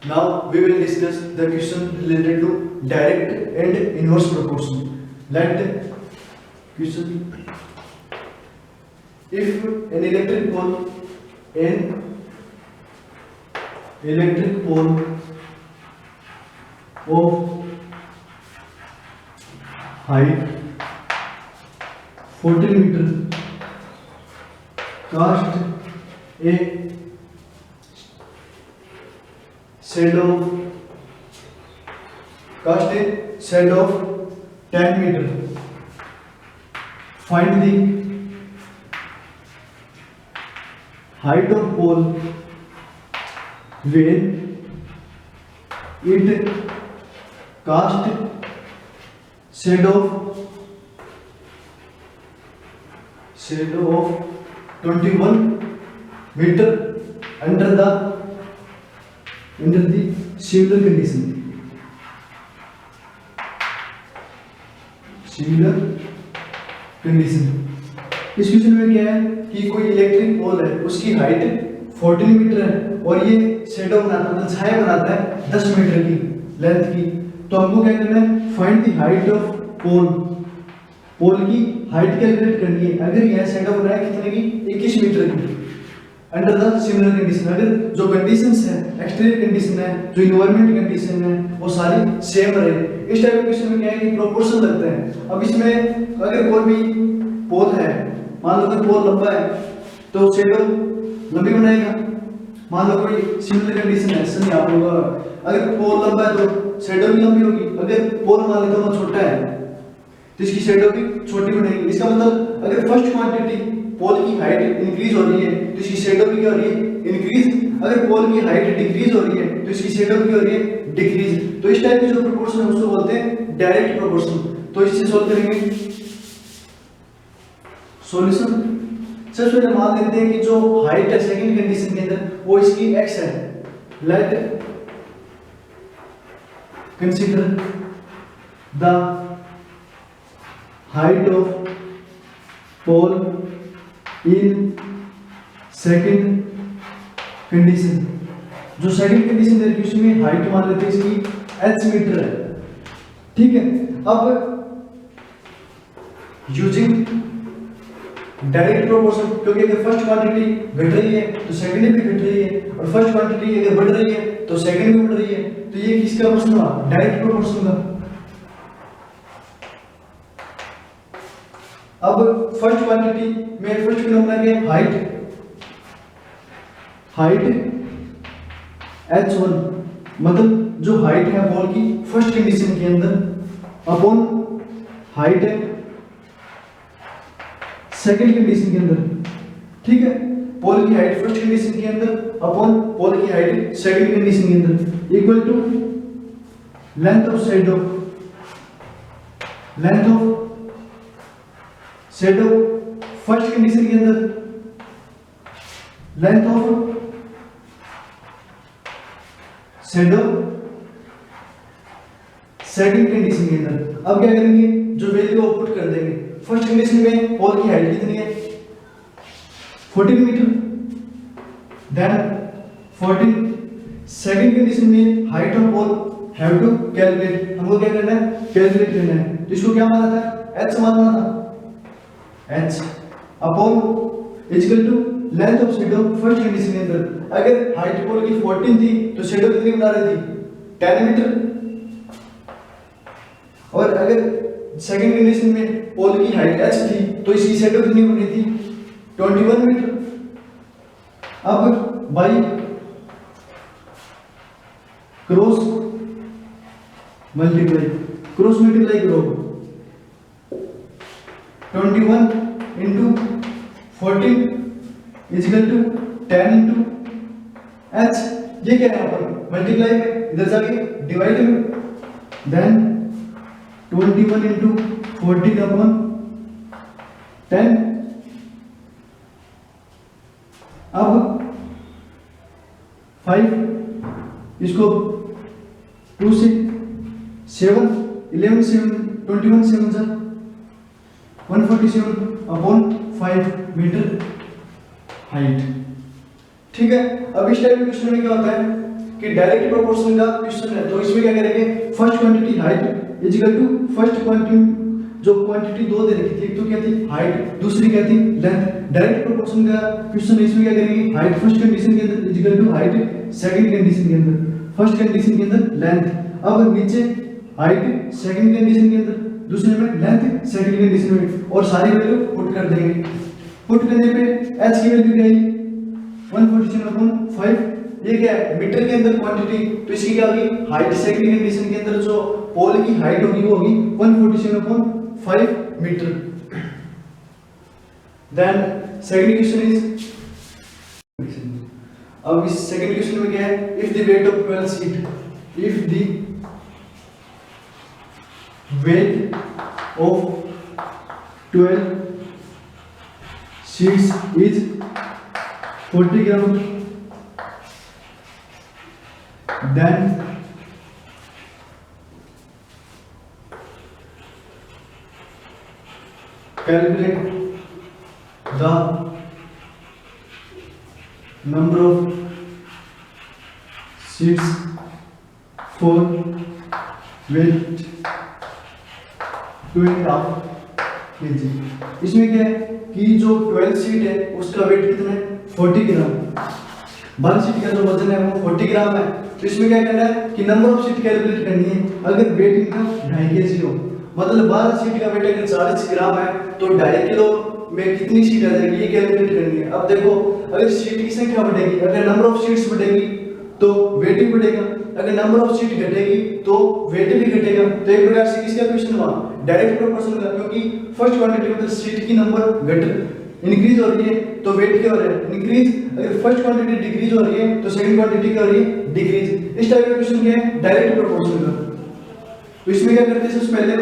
Now we will discuss the question related to direct and inverse proportion. Let question: if an electric pole of height 14 meter cast a shadow of 10 meter, find the height of pole when it cast shadow of 21 meter under the similar condition. इस question में क्या है कि कोई electric pole है, उसकी height 14 metre है और ये शेडो बनाता है, छाया बनाता है 10 मीटर की लेंथ की। तो हमको क्या करना है, फाइंड द हाइट ऑफ पोल की हाइट कैलकुलेट करनी है। अगर यह शेडो बनाया कितने की 21 मीटर की अंडर द सिमिलर कंडीशन, अगर जो कंडीशंस है, एक्सटीरियर कंडीशन है, जो इन्वायरमेंट कंडीशन है, वो सारी सेम रहे। इस टाइप के क्वेश्चन में क्या है कि प्रोपोर्शन लगता है। अब इसमें अगर कोई भी पोल है, मान लो कोई पोल लंबा है तो शेडो लंबी बनाएगा। मान लो कोई सिमिलर कंडीशन है, ऐसा नहीं आप लोग, अगर पोल लंबा है तो शेडो भी लंबी होगी। अगर पोल मान लो छोटा है तो इसकी शेडो भी छोटी बनेगी। इसका मतलब अगर फर्स्ट क्वांटिटी पोल की हाइट इंक्रीज हो रही है तो इसकी शेडो भी क्या हो रही है, इंक्रीज। अगर पोल की हाइट डिक्रीज हो रही है तो इसकी शेडो भी हो रही है, डिक्रीज। तो इस टाइप के जो प्रोपोर्शन है उसको बोलते हैं डायरेक्ट प्रोपोर्शन। तो इससे सॉल्व करेंगे सॉल्यूशन। सबसे पहले मान लेते हैं कि जो हाइट है सेकंड कंडीशन के अंदर वो इसकी x है। Late consider the height of pole in second condition। जो सेकंड कंडीशन है उसमें हाइट मान लेते हैं इसकी h मीटर है, ठीक है। अब यूजिंग डायरेक्ट प्रोपोर्शन, क्योंकि अगर फर्स्ट क्वांटिटी घट रही है तो सेकंड भी घट रही है, और फर्स्ट क्वांटिटी अगर बढ़ रही है तो सेकंड भी बढ़ रही है। तो ये किसका प्रश्न हुआ, डायरेक्ट प्रोपोर्शन का। अब फर्स्ट क्वांटिटी में फर्स्ट फिनोमेना के हाइट h1, मतलब जो हाइट है बॉल की फर्स्ट कंडीशन के अंदर, अपॉन हाइट है सेकंड कंडीशन के अंदर, ठीक है। पोल की हाइट फर्स्ट कंडीशन के अंदर अपॉन पोल की हाइट सेकंड कंडीशन के अंदर, equal to length of shadow first condition के अंदर, length of shadow second condition के अंदर। अब क्या करेंगे, जो वैल्यू आउटपुट कर देंगे। फर्स्ट कंडीशन में पोल की हाइट कितनी है 14 मीटर, देन 14। सेकंड कंडीशन में height of pole have to calculate, हमको क्या करना है, कैलकुलेट करना है। तो इसको क्या माना था, h माना था, h upon equal to length of shadow first condition के अंदर। अगर हाइट पोल की 14 थी तो शेडो कितनी बना रही थी 10 मीटर, और अगर सेकंड कंडीशन में पोल की हाइट h थी तो इसकी शेडो कितनी बन रही थी 21 मीटर। अब बाई क्रॉस मल्टीप्लाई करो, 21 into 14 equal to 10 into h। ये क्या है यहाँ पर मल्टीप्लाई में, इधर जाके डिवाइड में, देन 21 इंटू 14 अपॉन 10। अब 5, इसको 2 से 7, 11 7 21 7 जा 147 अपॉन 5 मीटर हाइट, ठीक है। अब इस टाइप के क्वेश्चन में क्या होता है कि डायरेक्ट प्रोपोर्शन का क्वेश्चन है, तो इसमें क्या करेंगे, first quantity height is equal to first quantity, जो क्वांटिटी दो दे रखी थी, एक तो क्या थी हाइट, दूसरी क्या थी लेंथ। डायरेक्ट प्रोपोर्शन का क्वेश्चन है, इसमें क्या करेंगे, हाइट फर्स्ट कंडीशन के अंदर is equal to height second condition के अंदर, फर्स्ट कंडीशन के अंदर लेंथ। अब नीचे हाइट सेकंड कंडीशन के अंदर, दूसरे में लेंथ सेकंड कंडीशन में, और सारी वैल्यू पुट कर देंगे। पुट करने पे h की वैल्यू क्या आई 147/5, ये क्या है मीटर के अंदर क्वांटिटी, तो इसकी क्या होगी हाइट सेकंड कंडीशन के अंदर जो पोल की हाइट होगी वो होगी 147/5 metre. Then second question is, अब इस सेकंड क्वेश्चन में क्या है, if the weight of 12 sheet, if the weight of 12 sheets is 40 gram, then calculate the number of sheets for weight 2.5 kg। इसमें क्या है कि जो 12 शीट है उसका वेट कितना है 40 ग्राम, 12 शीट का जो वजन है वो 40 ग्राम है। तो इसमें क्या करना है कि नंबर ऑफ शीट कैलकुलेट करनी है। अगर वेट इनका 2.5 kg हो, मतलब 12 शीट का वेट अगर 40 ग्राम है तो 2.5 किलो में कितनी शीट आ जाएगी ये कैलकुलेट करनी है। अब देखो अगर शीट की संख्या बढ़ेगी, अगर नंबर ऑफ शीट्स बढ़ेगी तो वेट भी बढ़ेगा, अगर नंबर ऑफ शीट घटेगी तो वेट भी घटेगा। तो एक प्रकार से किसका क्वेश्चन हुआ डायरेक्ट प्रोपोर्शनल का, क्योंकि फर्स्ट क्वांटिटी मतलब शीट की नंबर घट इंक्रीज हो रही है तो वेट क्या हो रहा है इंक्रीज, अगर फर्स्ट क्वांटिटी डिक्रीज हो रही है तो सेकंड क्वांटिटी क्या हो रही है डिक्रीज। इस टाइप का क्वेश्चन क्या है डायरेक्ट प्रोपोर्शनल का। तो इसमें क्या करते हैं सबसे पहले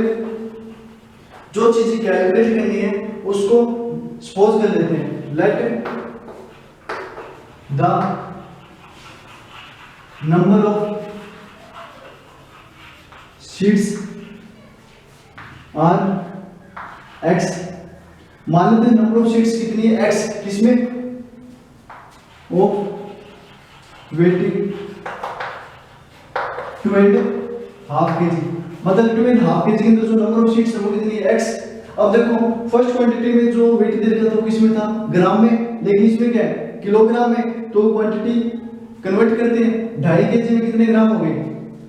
जो चीज कैलकुलेट करनी है उसको सपोज कर लेते हैं, let the number of sheets are x, मान लेते हैं नंबर ऑफ शीट्स कितनी है x, किसमें ऑफ वेटिंग 2.5 kg, मतलब 2.5 kg के अंदर जो नंबर ऑफ शीट्स है वो कितनी है x। अब देखो फर्स्ट क्वांटिटी में जो वेट दे रखा था वो किसमें था ग्राम में, लेकिन इसमें क्या है किलोग्राम में, तो क्वांटिटी कन्वर्ट करते हैं 2.5 kg में कितने ग्राम हो गए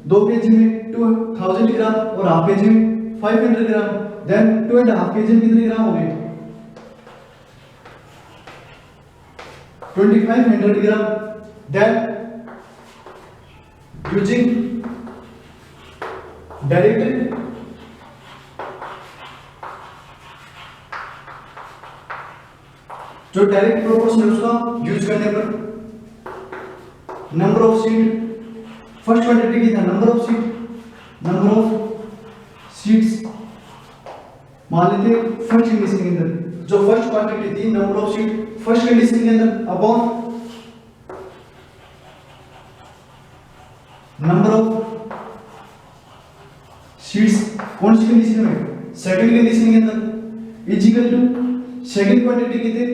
2 kg में 2000 ग्राम और हाफ kg में 500 ग्राम, देन 2.5 kg में कितने ग्राम हो गए 2500 ग्राम। देन यूजिंग डायरेक्ट जो डायरेक्ट प्रोपोर्शन है उसका यूज करने पर number of seat first quantity की था नंबर ऑफ सीट्स मान लेते फर्स्ट कंडीशन के अंदर, जो फर्स्ट क्वांटिटी थी number of seat first condition के अंदर अपॉन नंबर ऑफ सीट्स कौन सी कंडीशन में सेकंड कंडीशन के अंदर is equal to second quantity की थी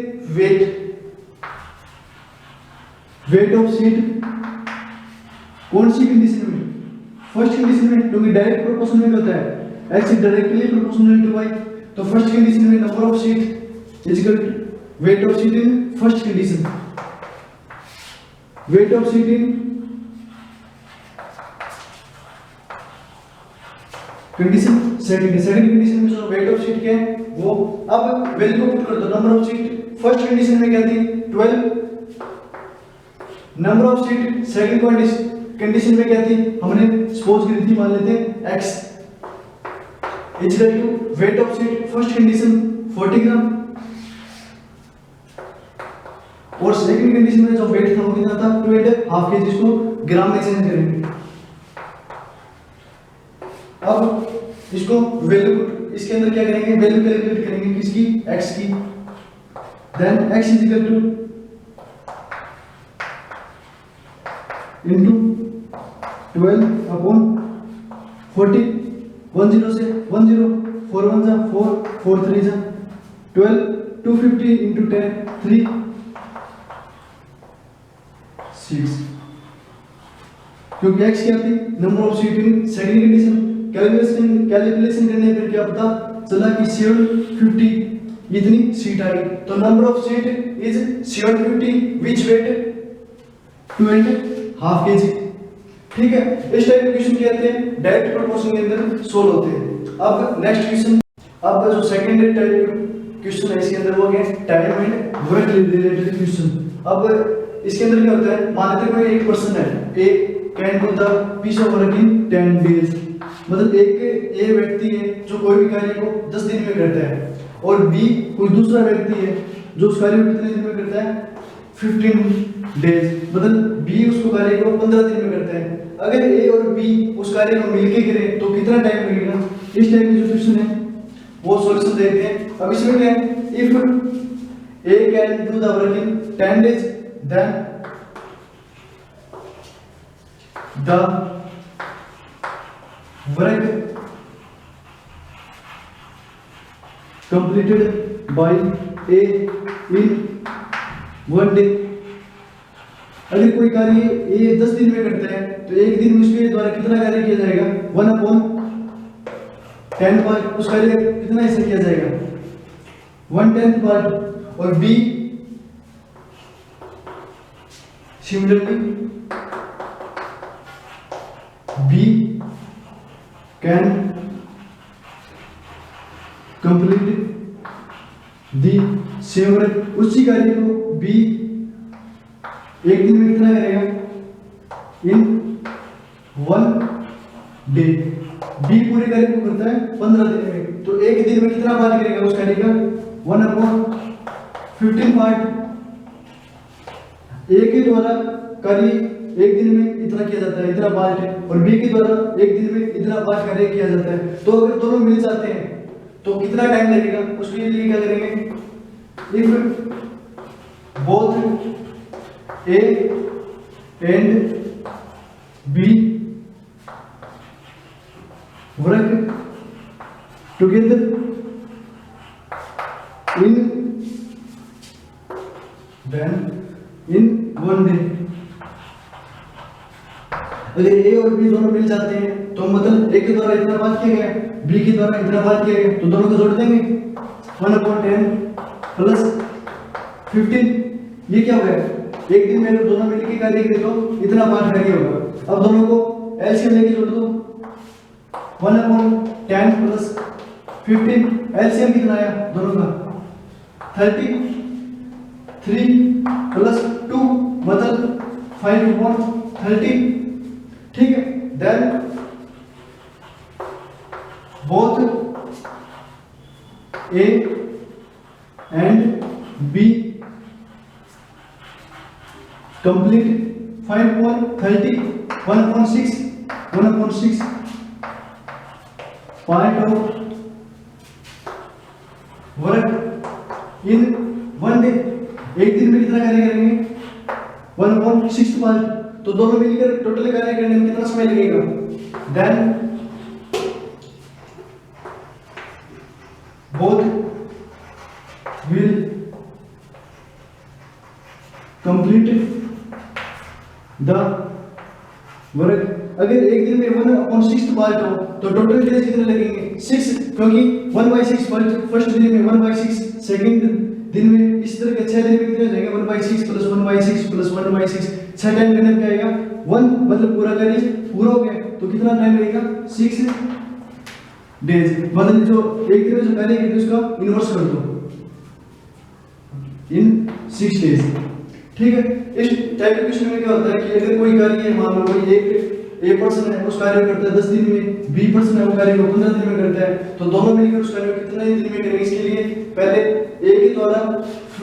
वेट ऑफ सीट कौन सी कंडीशन में फर्स्ट कंडीशन में, क्योंकि डायरेक्ट प्रोपोर्शनल में होता है x directly proportional to y, तो फर्स्ट कंडीशन में number of seat is equal to weight of seat in first condition, wait of seat in condition second condition में जो वेट ऑफ सीट क्या है वो। अब वैल्यू को पुट कर दो, number of seat first condition में क्या थी 12, number of seat second condition में क्या थी हमने सपोज करी थी मान लेते हैं x is equal to weight of seat first condition 40 gram और सेकंड कंडीशन में जो वेट था वो कितना था 2.5 kg, इसको ग्राम में चेंज करेंगे। अब इसको वैल्यू इसके अंदर क्या करेंगे वैल्यू कैलकुलेट करेंगे किसकी x की, then x is equal to into 12 upon 40, 10 से 10 4 1 जा 4 4 3 जा 12 250 into 10 3 6 क्योंकि x क्या थी, number of seat in second condition. Calculation करने पर क्या पता चला कि 750 इतनी सीट आई। तो number of seat is 750 which weight 2.5 kg। ठीक है, इस टाइप के क्वेश्चन कहते हैं डायरेक्ट प्रोपोर्शन के अंदर सोल्व होते हैं। अब नेक्स्ट क्वेश्चन, अब जो सेकंड टाइप क्वेश्चन है इसके अंदर वो क्या है, time and work related question. अब इसके अंदर क्या होता है, मान लेते हैं कोई एक पर्सन है, A can do the piece of work in 10 days, मतलब एक व्यक्ति है जो कोई भी कार्य को 10 दिन में करता है, और बी कोई दूसरा व्यक्ति है जो उस कार्य को कितने दिन में करता है, 15 days, मतलब बी उसको कार्य को 15 दिन में करता है। अगर ए और बी उस कार्य को मिलके करें तो कितना टाइम लगेगा। इस टाइप की जो क्वेश्चन है वो सॉल्यूशन देखते हैं। अब इसमें क्या है, if A can do the work in 10 days then the work completed by A in 1 day। अगर कोई कार्य ए 10 दिन में करता है तो एक दिन में उसके द्वारा कितना कार्य किया जाएगा, 1/10 पार्ट उस कार्य का कितना हिस्सा किया जाएगा, 1/10 पार्ट। और B similarly B can complete the same work, उसी कार्य को बी एक दिन में कितना करेगा, इन 1 डे। बी पूरे कार्य को करता है 15 दिन में, तो एक दिन में कितना पार्ट करेगा उस कार्य का, 1/15 पार्ट। ए के द्वारा कार्य एक दिन में इतना किया जाता है, इतना पार्ट है, और बी के द्वारा एक दिन में इतना पार्ट कार्य किया जाता है। तो अगर दोनों मिल जाते हैं तो कितना टाइम लगेगा, उसके लिए क्या करेंगे, if both A and B work together in 1 day. अगर ए और बी दोनों मिल जाते हैं तो मतलब ए के द्वारा इतना बात किया गया, बी के द्वारा इतना बात किया गया, तो दोनों को जोड़ देंगे, 1/10 प्लस 15। ये क्या हो गया, एक दिन में दोनों मिलकर कार्य करें तो इतना पार्ट कार्य होगा। अब दोनों को एलसीएम लेके जोड़ दो, 1/10 प्लस 15, एलसीएम कितना आया दोनों का, 33 प्लस 2 मतलब 5/30। ठीक है, then both A and B complete 5/30 1/6 part of work in 1 day. एक दिन में कितना कार्य करेंगे, 1/6 पार्ट। तो दोनों मिलकर टोटल कार्य करने में कितना समय लगेगा, then both will complete the work। अगर एक दिन में 1/6 पार्ट हो तो टोटल डेज कितने लगेंगे, 6, क्योंकि 1/6 फर्स्ट दिन में, 1/6 सेकंड दिन में, इस तरह के 6 दिन में कितने हो जाएंगे, 1/6 प्लस 1/6 प्लस 1/6, 6 टाइम करने पे आएगा 1, मतलब पूरा कार्य पूरा हो गया। तो कितना टाइम लगेगा, 6 डेज, मतलब जो एक दिन में जो कार्य करते उसका इनवर्स कर दो इन 6 डेज। ठीक है, इस टाइप के क्वेश्चन में क्या होता है कि अगर कोई कार्य है, मान लो कोई एक ए पर्सन है उस कार्य को करता है 10 दिन में, बी पर्सन है वो कार्य को 15 दिन में करता है, तो दोनों मिलकर उस कार्य को कितने दिन में करेंगे। इसके लिए पहले ए के द्वारा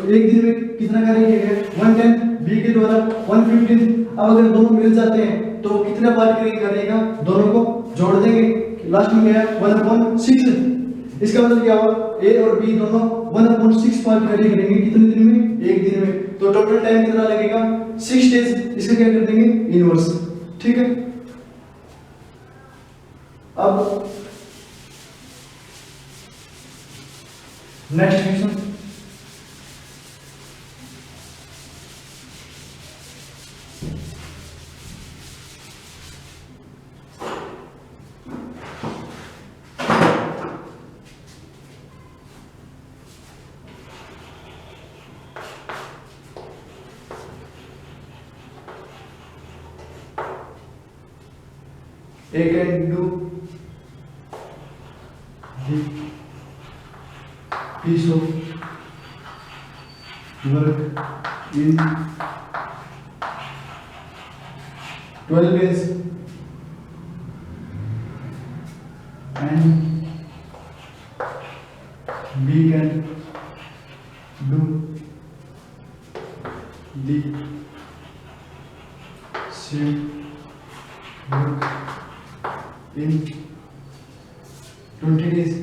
एक दिन में कितना कार्य किया गया, 1/10, बी के द्वारा 1/15। अब अगर दोनों मिल जाते हैं तो कितना पार्ट करेंगे कार्य का, दोनों को जोड़ देंगे, लास्ट में गया 1/6। इसका मतलब क्या हुआ, ए और बी दोनों 1/6 पार्ट कार्य करेंगे कितने दिन में, एक दिन में। तो टोटल टाइम कितना लगेगा, 6 डेज। इसका क्या कर देंगे, इनवर्स। ठीक है, अब next question, A can do the piece of work in 12 days and B can do the same work in 20 days.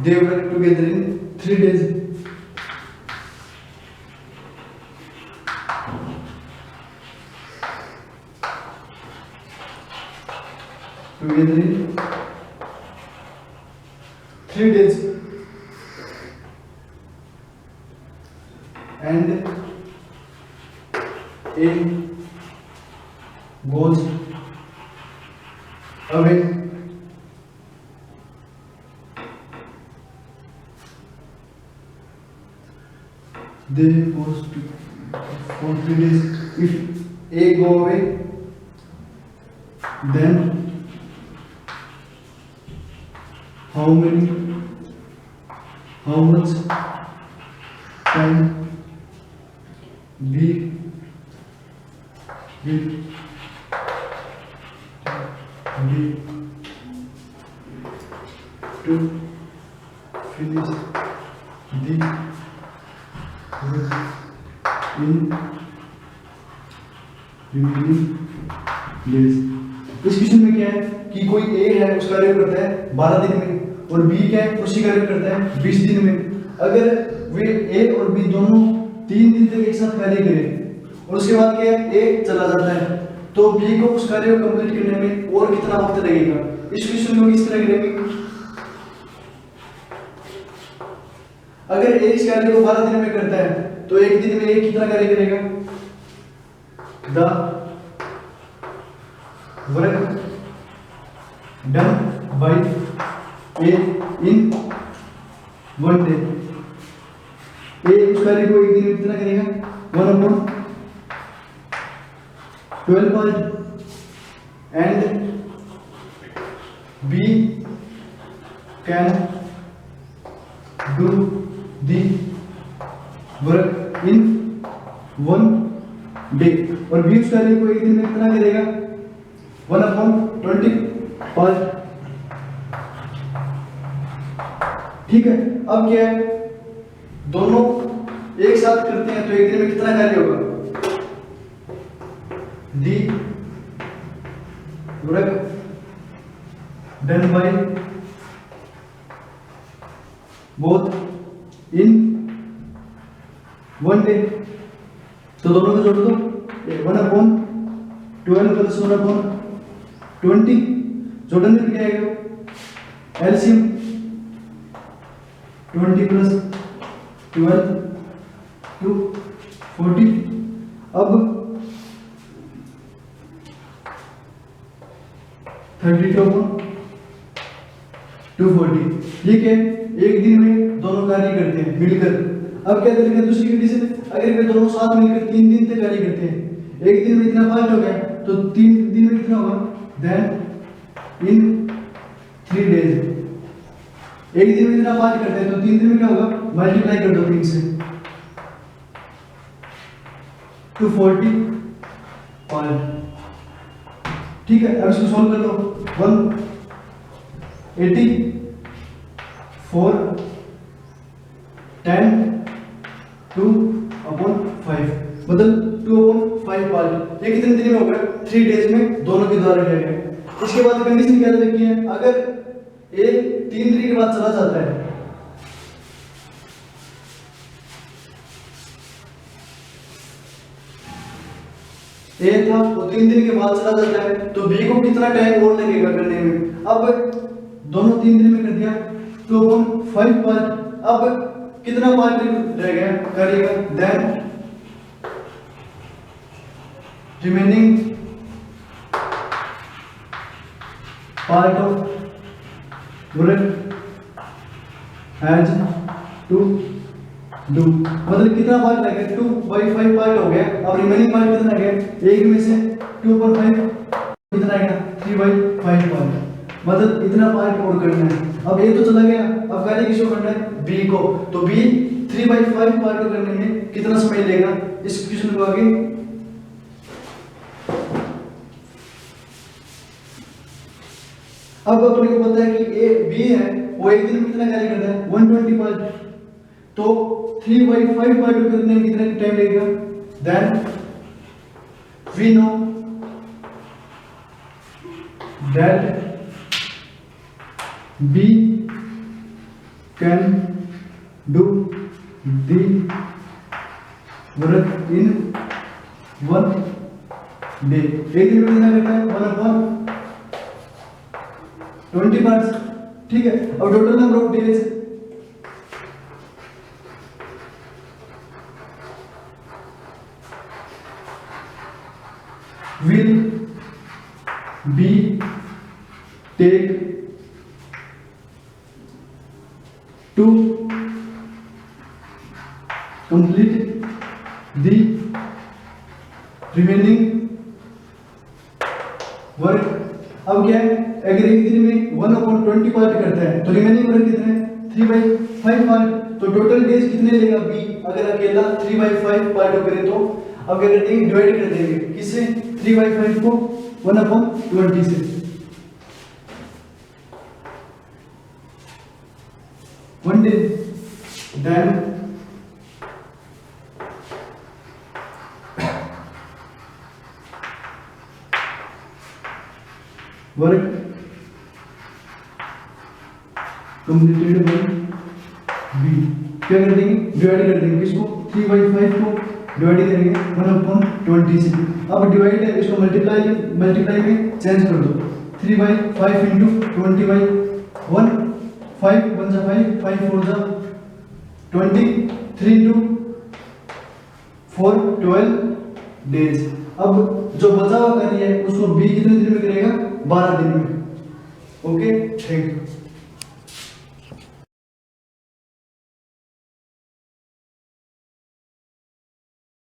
They work together in 3 days. Together in 3 days. And A goes away they goes to for 3 days. If A go away, then how much time B will be to finish the work in remaining days. इस question में क्या है कि कोई A है उसका कार्य करता है 12 दिन में और B क्या है उसी कार्य करता है 20 दिन में। अगर वे A और B दोनों 3 दिन तक एक साथ कार्य करें और उसके बाद क्या है A चला जाता है तो B को उस कार्य को कंप्लीट करने में और कितना वक्त लगेगा। इस क्वेश्चन में इस तरह करेंगे, अगर A इस कार्य को 12 दिन में करता है तो एक दिन में A कितना कार्य करेगा। The work done by A in 1 day. A उस कार्य को एक दिन में कितना करेगा 1/12 part and B can do the work in 1 day और B उस कार्य को एक दिन में कितना करेगा 1/20 part। ठीक है, अब क्या है दोनों एक साथ करते हैं तो एक दिन में कितना कार्य होगा। The work done by both in 1 day तो दोनों को जोड़ दो 1/12 प्लस 1/20 जोड़ने में क्या आएगा एलसीएम 20 प्लस 12 to 40। अब 32/240 ये क्या है एक दिन में दोनों कार्य करते हैं मिलकर। अब क्या करेंगे दूसरी कंडीशन, अगर वे दोनों साथ मिलकर 3 दिन तक कार्य करते हैं एक दिन में इतना फास्ट हो गया तो 3 दिन में कितना होगा देन इन 3 डेज। एक दिन में इतना फास्ट करते हैं तो 3 दिन में क्या होगा मल्टीप्लाई कर दो 3 से 240 पार्ट। ठीक है, अब इसको सॉल्व कर लो 184 10 2/5 मतलब 2/5 पार्ट। ये कितने दिन में होगा 3 डेज में दोनों के द्वारा किया गया। इसके बाद कंडीशन क्या रखी है, अगर ए 3 दिन के बाद चला जाता है ए था वो 3 दिन के बाद चला जाता है तो बी को कितना टाइम और लगेगा करने में। अब दोनों 3 दिन में कर दिया 2/5 पार्ट। अब कितना पार्ट रह गया करेगा then remaining part of work has to do, मतलब कितना पार्ट लग गया, 2/5 पार्ट हो गया। अब रिमेनिंग पार्ट कितना गया, एक में से 2/5 कितना आएगा, 3/5 पार्ट, मतलब इतना पार्ट और करना है। अब ये तो चला गया, अब गाली किसको करना है, बी को। तो बी 3/5 पार्ट को करने में कितना समय लेगा, इस क्वेश्चन को आगे अब अपने को पता है कि ए बी है वो एक दिन में कितना कैरी करता है, 120 पार्ट। तो 3/5 पार्ट करने में कितना टाइम लगेगा, then we know that B can do the work in 1 day. एक दिन में कितना करता है, 1/20 पार्ट्स, ठीक है। और total number of days will be take to complete the remaining work. अब क्या है, अगर एक दिन में 1/20 पार्ट करता है तो रिमेनिंग वर्क कितना है, 3/5 पार्ट। तो टोटल डेज कितने लेगा बी, अगर अकेला 3/5 पार्ट करे तो। अब क्या करते हैं, डिवाइड कर देंगे किससे, 3/5 को 1/20 से, 1 day, then work completed by B. क्या कर देंगे, डिवाइड कर देंगे किसको, 3/5 को डिवाइड करेंगे 1/20 से। अब डिवाइड है, इसको मल्टीप्लाई में चेंज कर दो, 3/5 इंटू 20/1, 5 1 जा 5, 5 4 जा 20, 3 इंटू 4 12 डेज। अब जो बचा हुआ कार्य है उसको बी कितने दिन में करेगा, 12 दिन में। Okay, thank you.